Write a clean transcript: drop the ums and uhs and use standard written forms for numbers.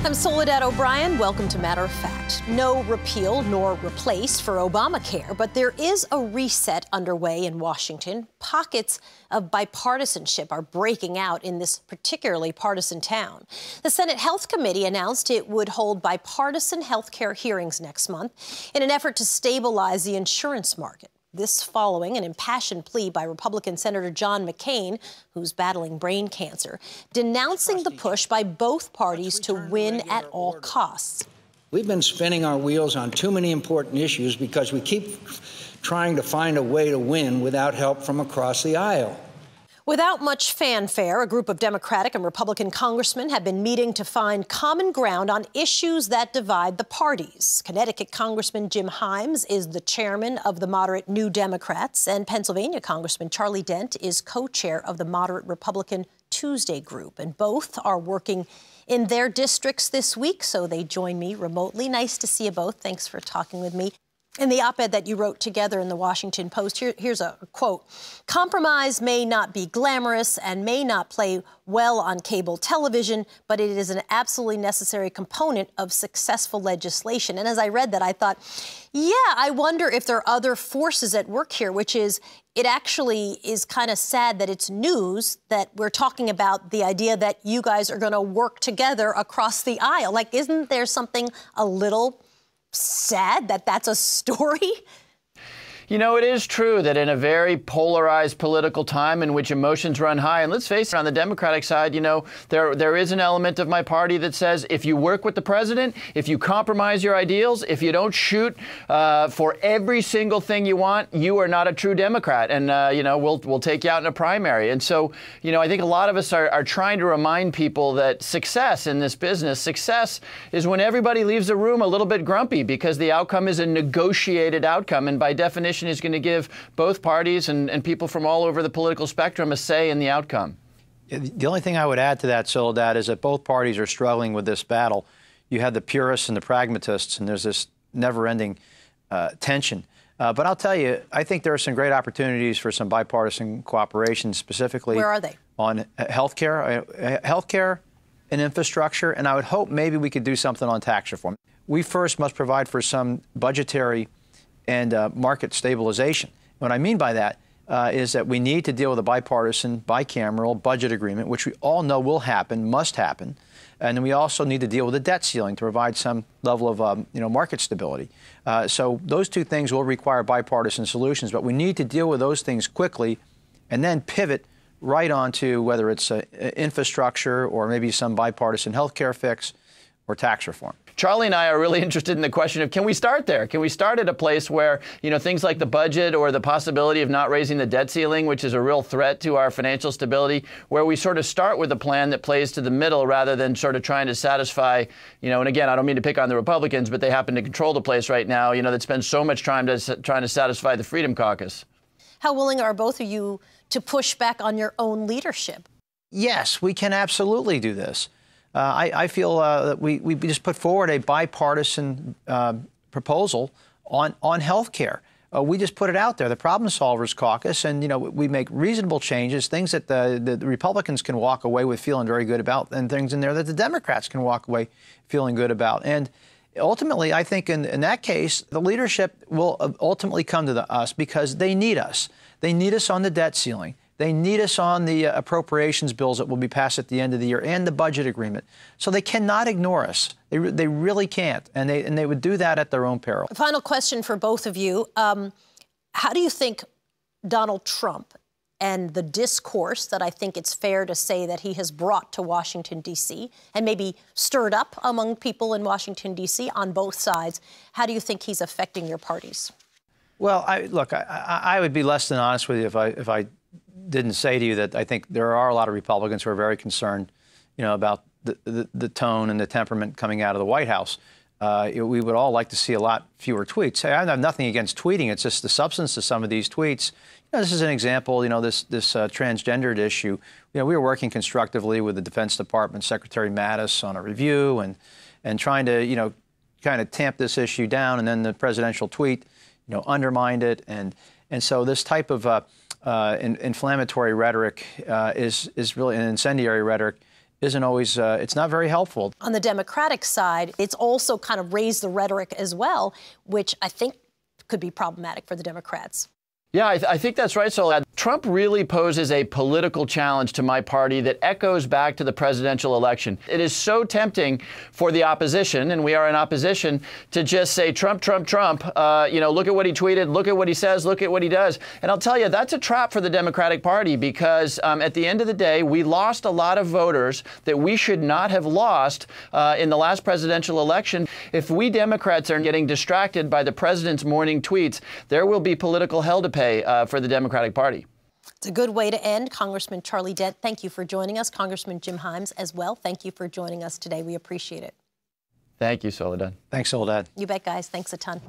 I'm Soledad O'Brien. Welcome to Matter of Fact. No repeal nor replace for Obamacare, but there is a reset underway in Washington. Pockets of bipartisanship are breaking out in this particularly partisan town. The Senate Health Committee announced it would hold bipartisan health care hearings next month in an effort to stabilize the insurance market. This following an impassioned plea by Republican Senator John McCain, who's battling brain cancer, denouncing the push by both parties to win at all costs. We've been spinning our wheels on too many important issues because we keep trying to find a way to win without help from across the aisle. Without much fanfare, a group of Democratic and Republican congressmen have been meeting to find common ground on issues that divide the parties. Connecticut Congressman Jim Himes is the chairman of the moderate New Democrats, and Pennsylvania Congressman Charlie Dent is co-chair of the moderate Republican Tuesday group. And both are working in their districts this week, so they join me remotely. Nice to see you both. Thanks for talking with me. In the op-ed that you wrote together in the Washington Post, here's a quote. Compromise may not be glamorous and may not play well on cable television, but it is an absolutely necessary component of successful legislation. And as I read that, I thought, yeah, I wonder if there are other forces at work here, which is it actually is kind of sad that it's news that we're talking about the idea that you guys are going to work together across the aisle. Like, isn't there something a little sad that that's a story? You know, it is true that in a very polarized political time in which emotions run high, and let's face it, on the Democratic side, you know, there is an element of my party that says if you work with the president, if you compromise your ideals, if you don't shoot for every single thing you want, you are not a true Democrat. And, you know, we'll take you out in a primary. And so, you know, I think a lot of us are trying to remind people that success in this business, success is when everybody leaves the room a little bit grumpy because the outcome is a negotiated outcome. And by definition, is going to give both parties and people from all over the political spectrum a say in the outcome. The only thing I would add to that, Soledad, is that both parties are struggling with this battle. You have the purists and the pragmatists, and there's this never-ending tension. But I'll tell you, I think there are some great opportunities for some bipartisan cooperation, specifically where are they? On healthcare and infrastructure, and I would hope maybe we could do something on tax reform. We first must provide for some budgetary and market stabilization. What I mean by that is that we need to deal with a bipartisan, bicameral budget agreement, which we all know will happen, must happen. And then we also need to deal with the debt ceiling to provide some level of market stability. So those two things will require bipartisan solutions, but we need to deal with those things quickly and then pivot right onto whether it's infrastructure or maybe some bipartisan health care fix or tax reform. Charlie and I are really interested in the question of, can we start there? Can we start at a place where, you know, things like the budget or the possibility of not raising the debt ceiling, which is a real threat to our financial stability, where we sort of start with a plan that plays to the middle rather than sort of trying to satisfy, you know, and again, I don't mean to pick on the Republicans, but they happen to control the place right now, you know, that spends so much time trying to satisfy the Freedom Caucus. How willing are both of you to push back on your own leadership? Yes, we can absolutely do this. I feel that we just put forward a bipartisan proposal on health care. We just put it out there, the Problem Solvers Caucus, and, you know, we make reasonable changes, things that the Republicans can walk away with feeling very good about, and things in there that the Democrats can walk away feeling good about. And ultimately, I think in that case, the leadership will ultimately come to us because they need us. They need us on the debt ceiling. They need us on the appropriations bills that will be passed at the end of the year and the budget agreement. So they cannot ignore us. They really can't. And they would do that at their own peril. Final question for both of you. How do you think Donald Trump and the discourse that I think it's fair to say that he has brought to Washington, D.C., and maybe stirred up among people in Washington, D.C. on both sides, how do you think he's affecting your parties? Well, I would be less than honest with you if I didn't say to you that I think there are a lot of Republicans who are very concerned, you know, about the tone and the temperament coming out of the White House. We would all like to see a lot fewer tweets. I have nothing against tweeting. It's just the substance of some of these tweets. You know, this is an example, you know, this transgendered issue. You know, we were working constructively with the Defense Department Secretary Mattis on a review and trying to, you know, kind of tamp this issue down. And then the presidential tweet, you know, undermined it. And so this type of inflammatory rhetoric is really an incendiary rhetoric isn't always, it's not very helpful. On the Democratic side, it's also kind of raised the rhetoric as well, which I think could be problematic for the Democrats. Yeah, I think that's right, Soledad. Trump really poses a political challenge to my party that echoes back to the presidential election. It is so tempting for the opposition, and we are in opposition, to just say, Trump, Trump, Trump. Look at what he tweeted, look at what he says, look at what he does. And I'll tell you, that's a trap for the Democratic Party because at the end of the day, we lost a lot of voters that we should not have lost in the last presidential election. If we Democrats are getting distracted by the president's morning tweets, there will be political hell to pay for the Democratic Party. It's a good way to end. Congressman Charlie Dent, thank you for joining us. Congressman Jim Himes as well. Thank you for joining us today. We appreciate it. Thank you, Soledad. Thanks, Soledad. You bet, guys. Thanks a ton.